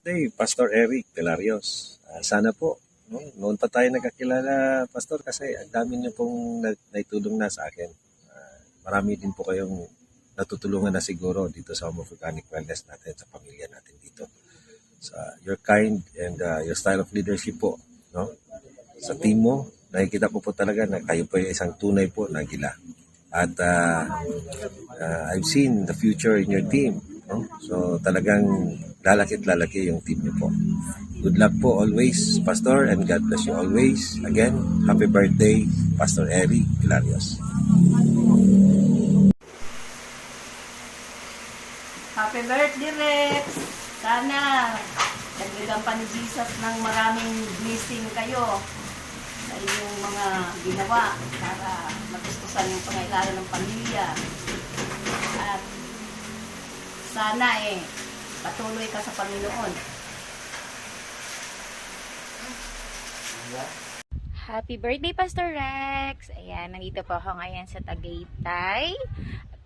birthday, Pastor Eric Pelarios. Sana po, no? Noon pa tayo nagkakilala, Pastor, kasi ang dami niyo pong naitulong na sa akin. Marami din po kayong natutulungan na siguro dito sa Home of Organic Wellness natin, sa pamilya natin dito. Sa your kind and your style of leadership po, no? Sa team mo, nakikita ko po talaga na kayo po yung isang tunay po na gila. At I've seen the future in your team. No? So talagang lalaki yung team niyo po. Good luck po always, Pastor, and God bless you always. Again, happy birthday, Pastor Eric Hilarios. Happy birthday, Rex! Sana dagdagan pa ni Jesus ng maraming blessing kayo sa inyong mga ginawa para matustusan yung pangailangan ng pamilya. At sana patuloy ka sa Panginoon. Happy birthday, Pastor Rex! Ayan, nandito po ako ngayon sa Tagaytay.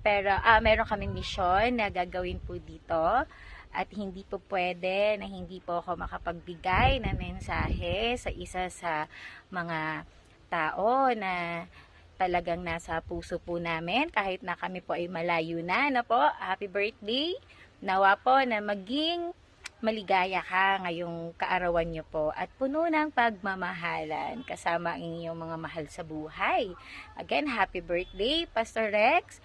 Pero meron kaming misyon na gagawin po dito. At hindi po pwede na hindi po ako makapagbigay ng mensahe sa isa sa mga tao na talagang nasa puso po namin kahit na kami po ay malayo na. Ano po? Happy birthday! Nawa po na maging maligaya ka ngayong kaarawan nyo po at puno ng pagmamahalan kasama ang inyong mga mahal sa buhay. Again, happy birthday, Pastor Rex.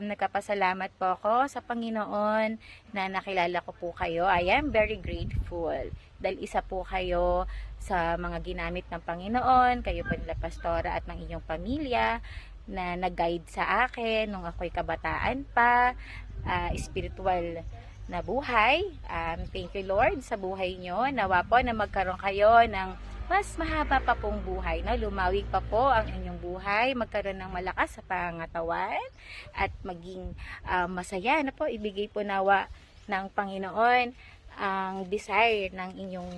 Nagpapasalamat po ako sa Panginoon na nakilala ko po kayo. I am very grateful dahil isa po kayo sa mga ginamit ng Panginoon, kayo po nila Pastora at ng inyong pamilya na nag-guide sa akin nung ako'y kabataan pa, spiritual na buhay. Thank you, Lord, sa buhay nyo. Nawa po na magkaroon kayo ng mas mahaba pa pong buhay. No? Lumawig pa po ang inyong buhay. Magkaroon ng malakas sa pangatawan at maging masaya. Na po, ibigay po nawa ng Panginoon ang desire ng inyong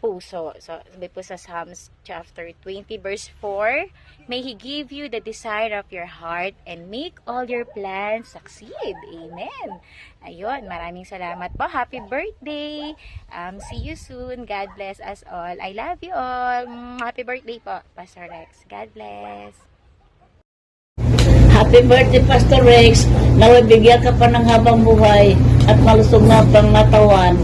puso. So, sabi po sa Psalms chapter 20 verse 4, may He give you the desire of your heart and make all your plans succeed. Amen. Ayun, maraming salamat po. Happy birthday. See you soon. God bless us all. I love you all. Happy birthday po, Pastor Rex. God bless. Happy birthday, Pastor Rex! Naway bigyan ka pa ng habang buhay at malusog na pangatawan.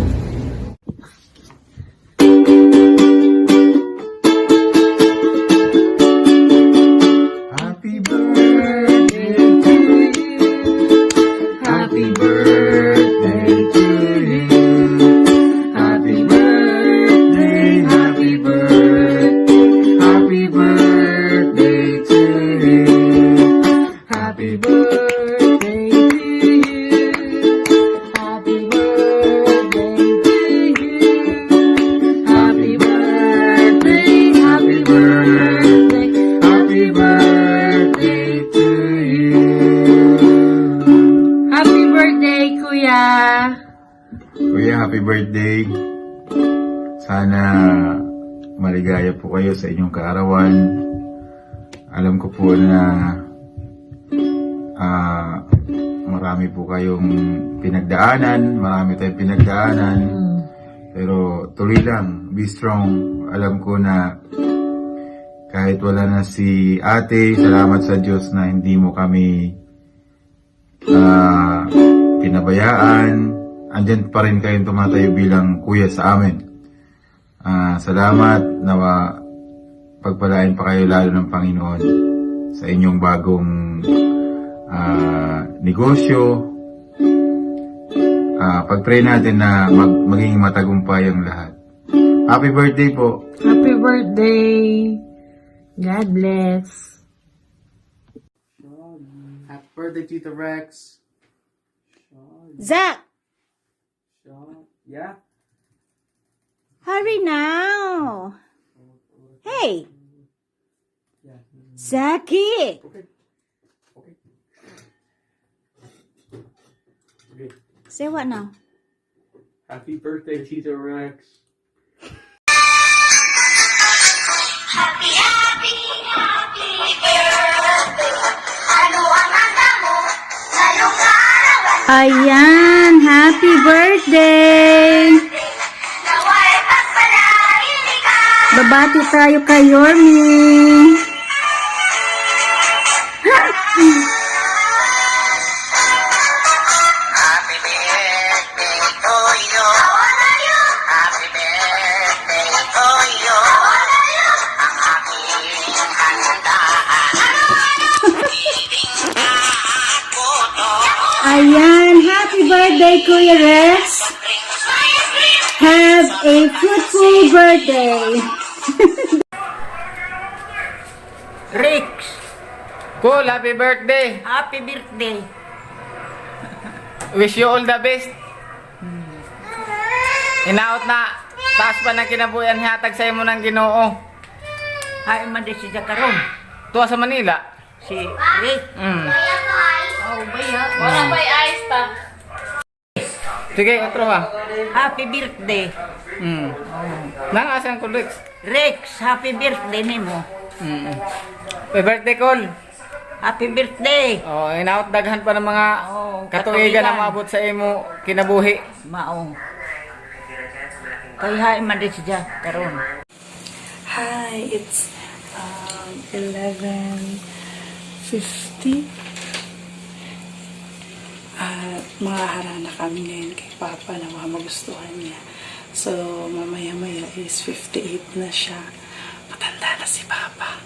Happy birthday to you. Happy birthday to you. Happy birthday, happy birthday, happy birthday to you. Happy birthday to you. Happy birthday to you. Happy birthday, happy birthday, happy birthday to you. Happy birthday, Kuya! Kuya, happy birthday. Sana maligaya po kayo sa inyong kaarawan. Alam ko po na marami po kayong pinagdaanan, marami tayong pinagdaanan. Pero tuloy lang, be strong. Alam ko na kahit wala na si ate, salamat sa Diyos na hindi mo kami pinabayaan. Andyan pa rin kayong tumatayo bilang kuya sa amin. Salamat, nawa pagpalain pa kayo lalo ng Panginoon sa inyong bagong negosyo. Pag-pray natin na maging matagumpay ang lahat. Happy birthday po. Happy birthday! God bless! Happy birthday, Tito Rex. Zach! Yeah? Hurry now! Hey! Zachy! Okay. Say what now? Happy birthday, Tito Rex. Ayan! Happy birthday! Pabati tayo kay Yormi. Happy birthday to you. Happy birthday to you. Ang aking handaan. Ako to. Ayan, happy birthday, Kuya Rex. Have a fruitful birthday. Rex, cool, happy birthday. Happy birthday. Wish you all the best. Inaot na, taas pa na kinabuyan hatag sa imo ng Ginoo. Hay man di siya karon. Tuwa sa Manila. Si Rick. Oh, baya. Wala ba ice pa? Sige, otro ha. Happy birthday. Nangasan ko, Rex. Rex, happy birthday nimo. Happy birthday, Col. Happy birthday. Oh, inaot daghan pa ng mga Oh, katuigan na maabot sa imo kinabuhi. Mao. Kay hay man di siya karon. Hi, it's 11:50. Makahara na kami ngayon kay Papa na mga magustuhan niya. So, mamaya-maya is 58 na siya. Matanda na si Papa.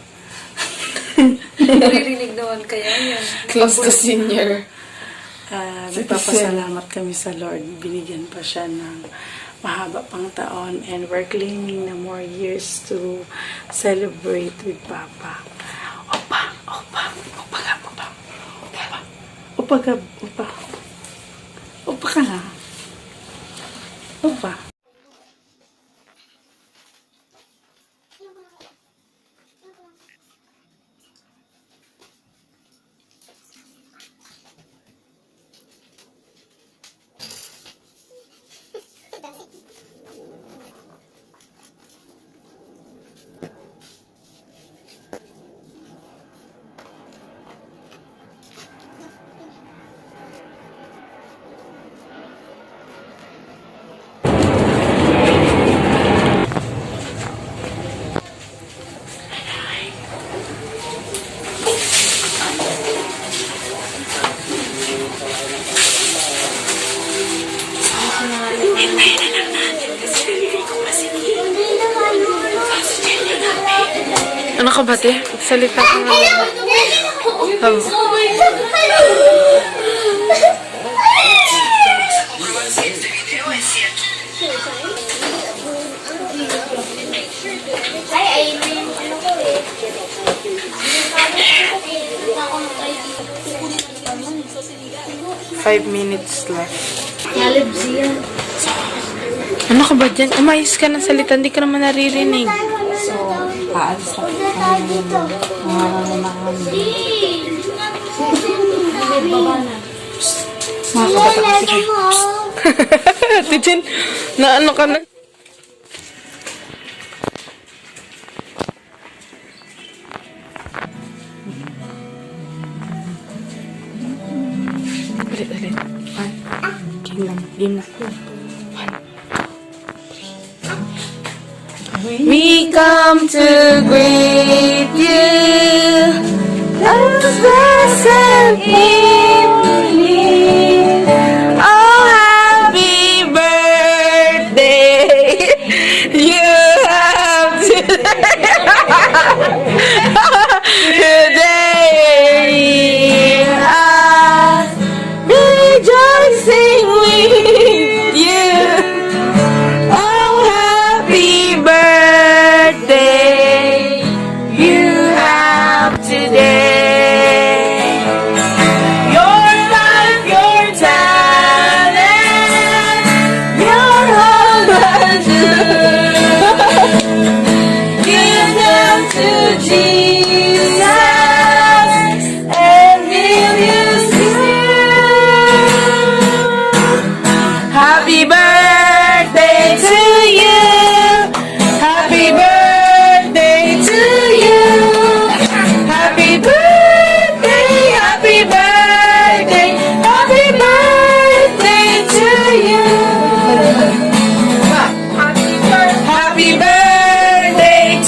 Naririnig naman kaya yan. Close to senior. Nagpapasalamat kami sa Lord. Binigyan pa siya ng mahaba pang taon and we're claiming na more years to celebrate with Papa. Opa, opa, opa ka, opa. Opa, opa ka, opa. Opa ka na. Opa. Ano ka ba, te? Salita ka nga. Five minutes left. Ano ka ba dyan? Umayos ka ng salita, hindi ka naman naririnig. So, aalis na kami mga kabataan. Sige. Ate Jen, na ano ka na? Ulit. One. Game na. We come to greet you, those blessed evening. Oh, happy birthday! You have today. Us rejoicing with you. Oh, happy birthday you have today. Your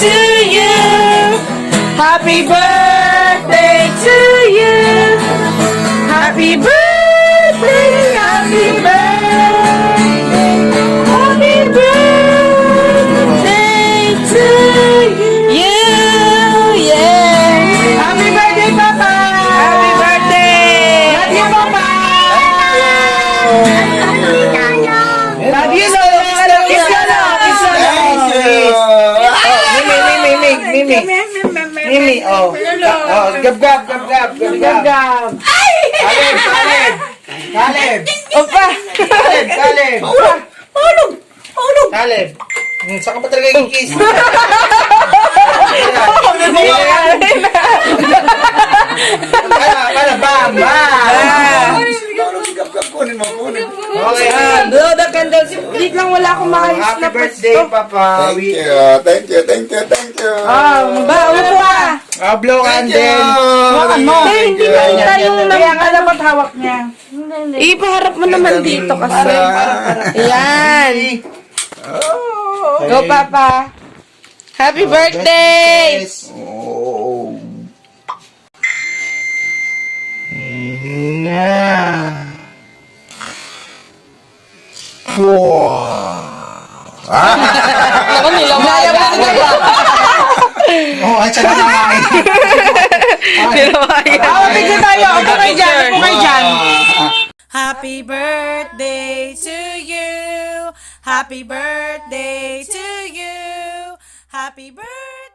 to you. Happy birthday to you. Happy birthday, happy birthday. Happy birthday to you. Yeah. Happy birthday, Papa. Happy birthday. Love you, Papa. Love you, Lolo. Kiss Lolo. Kiss Lolo. Mimi, oh. Oh, gab-gab. Caleb. Opa. Caleb. Caleb. Saan ka ba talaga yung kiss? Bam! Okay, blow the candles. Hindi lang wala akong maayos na Happy birthday, Papa. Thank you. Ano pa? Blow candle. Hindi nakita yung kaya nga dapat hawak niya. Ipaharap mo naman dito kasi. Ayan. Go, Papa. Happy birthday! Ako nilamaya ba? Oh, at saka naman. Nilamaya. Picture tayo. Ako kayo dyan. Happy birthday to you. Happy birthday to you. Happy birthday.